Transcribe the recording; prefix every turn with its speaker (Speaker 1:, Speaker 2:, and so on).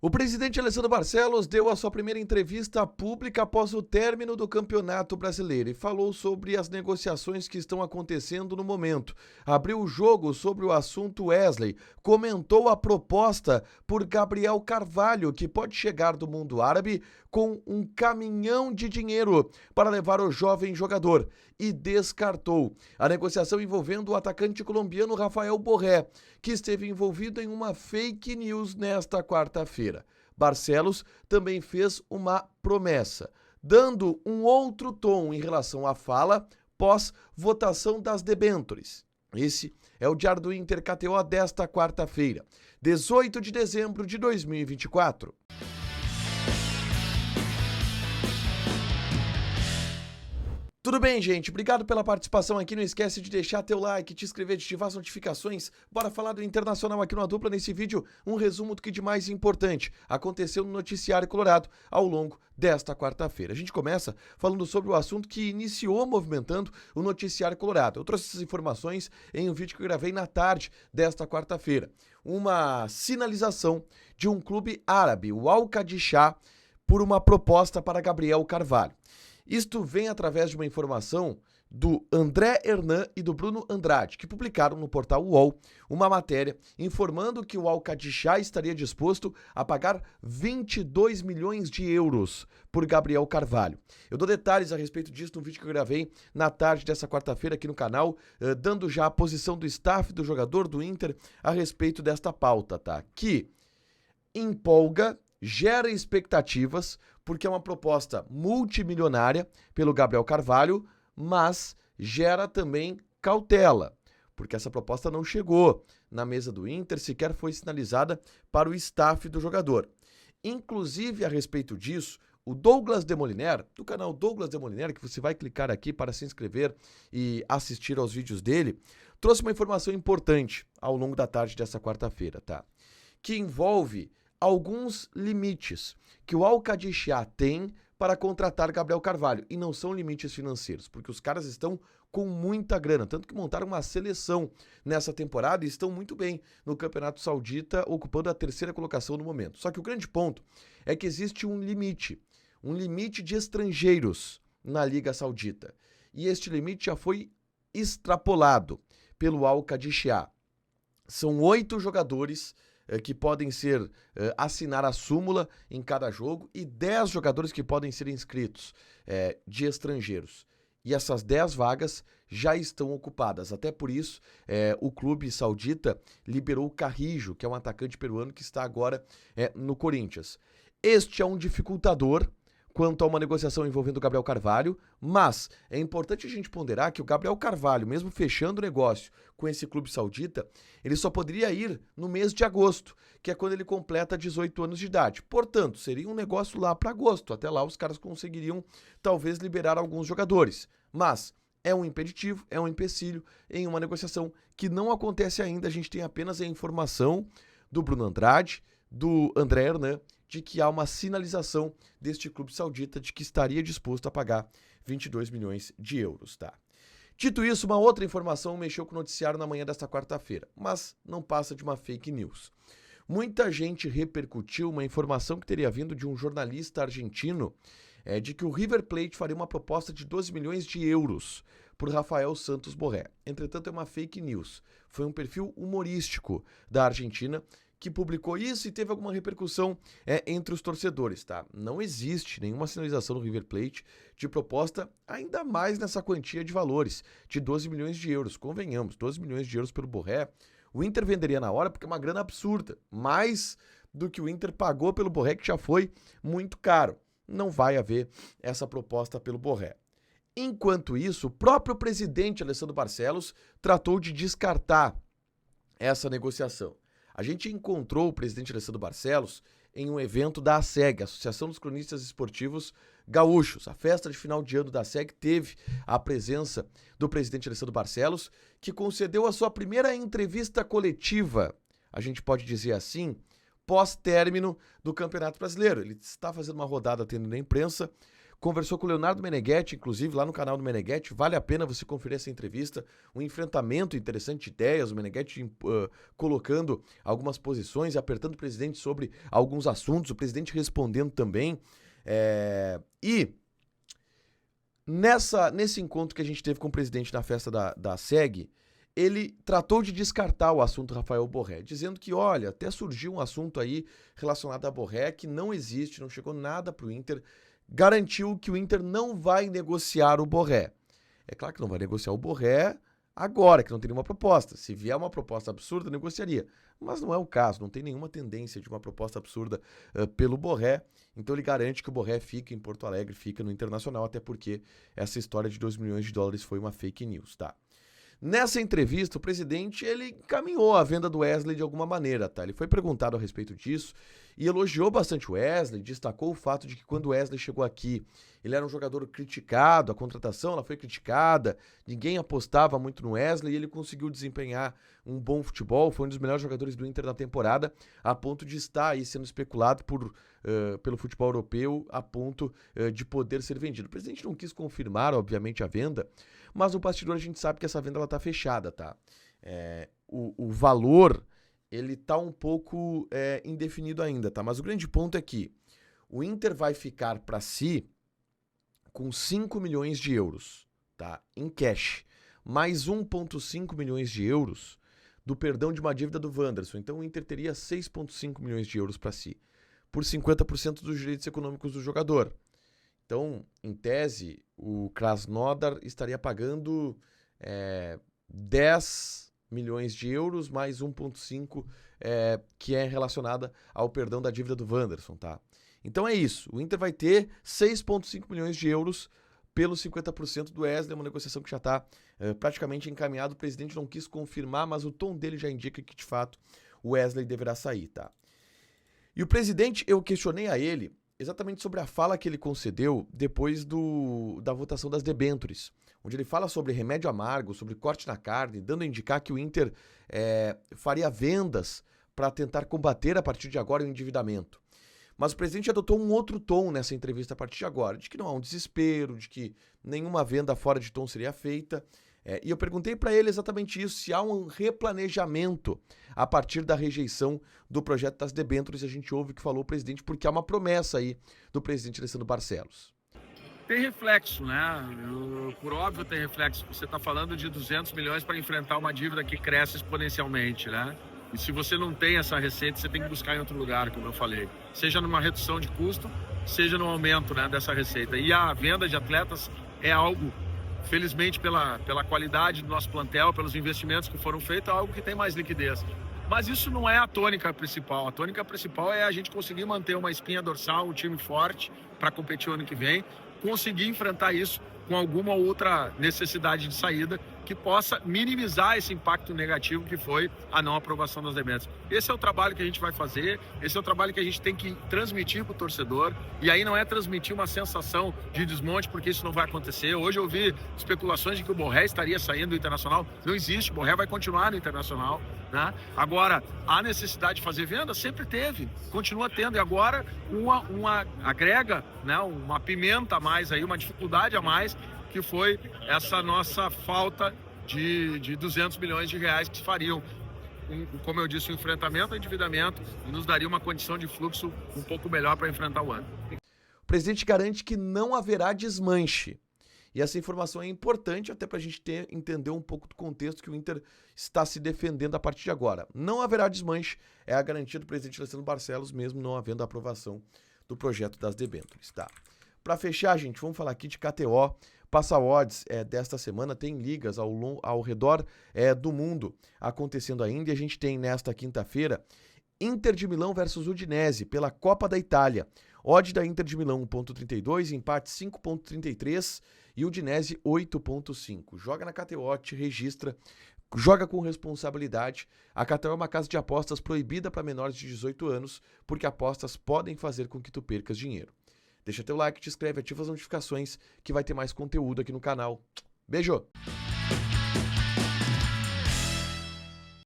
Speaker 1: O presidente Alessandro Barcelos deu a sua primeira entrevista pública após o término do Campeonato Brasileiro e falou sobre as negociações que estão acontecendo no momento. Abriu o jogo sobre o assunto Wesley, comentou a proposta por Gabriel Carvalho, que pode chegar do mundo árabe com um caminhão de dinheiro para levar o jovem jogador, e descartou a negociação envolvendo o atacante colombiano Rafael Borré, que esteve envolvido em uma fake news nesta quarta-feira. Barcelos também fez uma promessa, dando um outro tom em relação à fala pós-votação das debêntures. Esse é o Diário do Inter KTO desta quarta-feira, 18 de dezembro de 2024. Tudo bem, gente? Obrigado pela participação aqui. Não esquece de deixar teu like, te inscrever, de ativar as notificações. Bora falar do Internacional aqui no A Dupla. Nesse vídeo, um resumo do que de mais importante aconteceu no noticiário colorado ao longo desta quarta-feira. A gente começa falando sobre o assunto que iniciou movimentando o noticiário colorado. Eu trouxe essas informações em um vídeo que eu gravei na tarde desta quarta-feira. Uma sinalização de um clube árabe, o Al-Qadisiyah, por uma proposta para Gabriel Carvalho. Isto vem através de uma informação do André Hernan e do Bruno Andrade, que publicaram no portal UOL uma matéria informando que o Al-Qadisiyah estaria disposto a pagar 22 milhões de euros por Gabriel Carvalho. Eu dou detalhes a respeito disso no vídeo que eu gravei na tarde dessa quarta-feira aqui no canal, dando já a posição do staff do jogador do Inter a respeito desta pauta, tá? Que empolga, gera expectativas, porque é uma proposta multimilionária pelo Gabriel Carvalho, mas gera também cautela, porque essa proposta não chegou na mesa do Inter, sequer foi sinalizada para o staff do jogador. Inclusive, a respeito disso, o Douglas Demoliner, do canal Douglas Demoliner, que você vai clicar aqui para se inscrever e assistir aos vídeos dele, trouxe uma informação importante ao longo da tarde dessa quarta-feira, tá? Que envolve alguns limites que o Al-Qadisiyah tem para contratar Gabriel Carvalho, e não são limites financeiros, porque os caras estão com muita grana, tanto que montaram uma seleção nessa temporada e estão muito bem no Campeonato Saudita, ocupando a terceira colocação no momento. Só que o grande ponto é que existe um limite de estrangeiros na Liga Saudita, e este limite já foi extrapolado pelo Al-Qadisiyah. São 8 jogadores que podem assinar a súmula em cada jogo e 10 jogadores que podem ser inscritos de estrangeiros. E essas 10 vagas já estão ocupadas. Até por isso, o clube saudita liberou o Carrijo, que é um atacante peruano que está agora no Corinthians. Este é um dificultador quanto a uma negociação envolvendo o Gabriel Carvalho, mas é importante a gente ponderar que o Gabriel Carvalho, mesmo fechando o negócio com esse clube saudita, ele só poderia ir no mês de agosto, que é quando ele completa 18 anos de idade. Portanto, seria um negócio lá para agosto. Até lá os caras conseguiriam talvez liberar alguns jogadores. Mas é um impeditivo, é um empecilho em uma negociação que não acontece ainda. A gente tem apenas a informação do Bruno Andrade, do André Hernan, de que há uma sinalização deste clube saudita de que estaria disposto a pagar 22 milhões de euros, tá? Dito isso, uma outra informação mexeu com o noticiário na manhã desta quarta-feira, mas não passa de uma fake news. Muita gente repercutiu uma informação que teria vindo de um jornalista argentino de que o River Plate faria uma proposta de 12 milhões de euros por Rafael Santos Borré. Entretanto, é uma fake news. Foi um perfil humorístico da Argentina que publicou isso e teve alguma repercussão entre os torcedores, tá? Não existe nenhuma sinalização no River Plate de proposta, ainda mais nessa quantia de valores, de 12 milhões de euros. Convenhamos, 12 milhões de euros pelo Borré, o Inter venderia na hora porque é uma grana absurda, mais do que o Inter pagou pelo Borré, que já foi muito caro. Não vai haver essa proposta pelo Borré. Enquanto isso, o próprio presidente Alessandro Barcelos tratou de descartar essa negociação. A gente encontrou o presidente Alessandro Barcelos em um evento da ASEG, Associação dos Cronistas Esportivos Gaúchos. A festa de final de ano da ASEG teve a presença do presidente Alessandro Barcelos, que concedeu a sua primeira entrevista coletiva, a gente pode dizer assim, pós-término do Campeonato Brasileiro. Ele está fazendo uma rodada atendendo a imprensa conversou com o Leonardo Meneghetti, inclusive lá no canal do Meneghetti, vale a pena você conferir essa entrevista, um enfrentamento interessante de ideias, o Meneghetti colocando algumas posições, apertando o presidente sobre alguns assuntos, o presidente respondendo também, e nesse encontro que a gente teve com o presidente na festa da SEG, ele tratou de descartar o assunto Rafael Borré, dizendo que, olha, até surgiu um assunto aí relacionado a Borré que não existe, não chegou nada pro Inter, garantiu que o Inter não vai negociar o Borré. É claro que não vai negociar o Borré agora, que não tem nenhuma proposta. Se vier uma proposta absurda, negociaria. Mas não é o caso, não tem nenhuma tendência de uma proposta absurda pelo Borré. Então ele garante que o Borré fica em Porto Alegre, fica no Internacional, até porque essa história de 2 milhões de dólares foi uma fake news, tá? Nessa entrevista, o presidente, ele encaminhou a venda do Wesley de alguma maneira, tá? Ele foi perguntado a respeito disso e elogiou bastante o Wesley, destacou o fato de que quando o Wesley chegou aqui, ele era um jogador criticado, a contratação ela foi criticada, ninguém apostava muito no Wesley e ele conseguiu desempenhar um bom futebol, foi um dos melhores jogadores do Inter na temporada, a ponto de estar aí sendo especulado pelo futebol europeu, a ponto de poder ser vendido. O presidente não quis confirmar, obviamente, a venda, mas no bastidor a gente sabe que essa venda ela tá fechada, tá? O valor, ele tá um pouco indefinido ainda, tá? Mas o grande ponto é que o Inter vai ficar para si com 5 milhões de euros, tá? Em cash, mais 1,5 milhões de euros do perdão de uma dívida do Wanderson. Então o Inter teria 6,5 milhões de euros para si, por 50% dos direitos econômicos do jogador. Então, em tese, o Krasnodar estaria pagando 10 milhões de euros mais 1,5 que é relacionada ao perdão da dívida do Wanderson, tá? Então é isso, o Inter vai ter 6,5 milhões de euros pelos 50% do Wesley, uma negociação que já está praticamente encaminhada, o presidente não quis confirmar, mas o tom dele já indica que, de fato, o Wesley deverá sair, tá? E o presidente, eu questionei a ele exatamente sobre a fala que ele concedeu depois da votação das debêntures, onde ele fala sobre remédio amargo, sobre corte na carne, dando a indicar que o Inter faria vendas para tentar combater a partir de agora o endividamento. Mas o presidente adotou um outro tom nessa entrevista a partir de agora, de que não há um desespero, de que nenhuma venda fora de tom seria feita. E eu perguntei para ele exatamente isso, se há um replanejamento a partir da rejeição do projeto das debêntures. A gente ouve o que falou o presidente, porque há uma promessa aí do presidente Alessandro Barcelos.
Speaker 2: Tem reflexo, né? Por óbvio tem reflexo. Você está falando de 200 milhões para enfrentar uma dívida que cresce exponencialmente, né? E se você não tem essa receita, você tem que buscar em outro lugar, como eu falei. Seja numa redução de custo, seja no aumento, né, dessa receita. E a venda de atletas é algo, felizmente pela qualidade do nosso plantel, pelos investimentos que foram feitos, é algo que tem mais liquidez. Mas isso não é a tônica principal. A tônica principal é a gente conseguir manter uma espinha dorsal, um time forte para competir o ano que vem, conseguir enfrentar isso com alguma outra necessidade de saída que possa minimizar esse impacto negativo que foi a não aprovação das debêntures. Esse é o trabalho que a gente vai fazer, esse é o trabalho que a gente tem que transmitir para o torcedor, e aí não é transmitir uma sensação de desmonte, porque isso não vai acontecer. Hoje eu ouvi especulações de que o Borré estaria saindo do Internacional. Não existe, o Borré vai continuar no Internacional, né? Agora, a necessidade de fazer venda sempre teve, continua tendo, e agora agrega, né, uma pimenta a mais aí, uma dificuldade a mais, que foi essa nossa falta de 200 milhões de reais que fariam, como eu disse, o enfrentamento ao endividamento e nos daria uma condição de fluxo um pouco melhor para enfrentar o ano.
Speaker 1: O presidente garante que não haverá desmanche. E essa informação é importante até para a gente entender um pouco do contexto que o Inter está se defendendo a partir de agora. Não haverá desmanche, é a garantia do presidente Alessandro Barcelos, mesmo não havendo a aprovação do projeto das debêntures, tá? Para fechar, gente, vamos falar aqui de KTO. Passa Odds desta semana, tem ligas ao redor do mundo acontecendo ainda. E a gente tem nesta quinta-feira Inter de Milão versus Udinese pela Copa da Itália. Odd da Inter de Milão 1,32, empate 5,33 e Udinese 8,5. Joga na KTO, te registra, joga com responsabilidade. A KTO é uma casa de apostas proibida para menores de 18 anos, porque apostas podem fazer com que tu percas dinheiro. Deixa teu like, te inscreve, ativa as notificações que vai ter mais conteúdo aqui no canal. Beijo!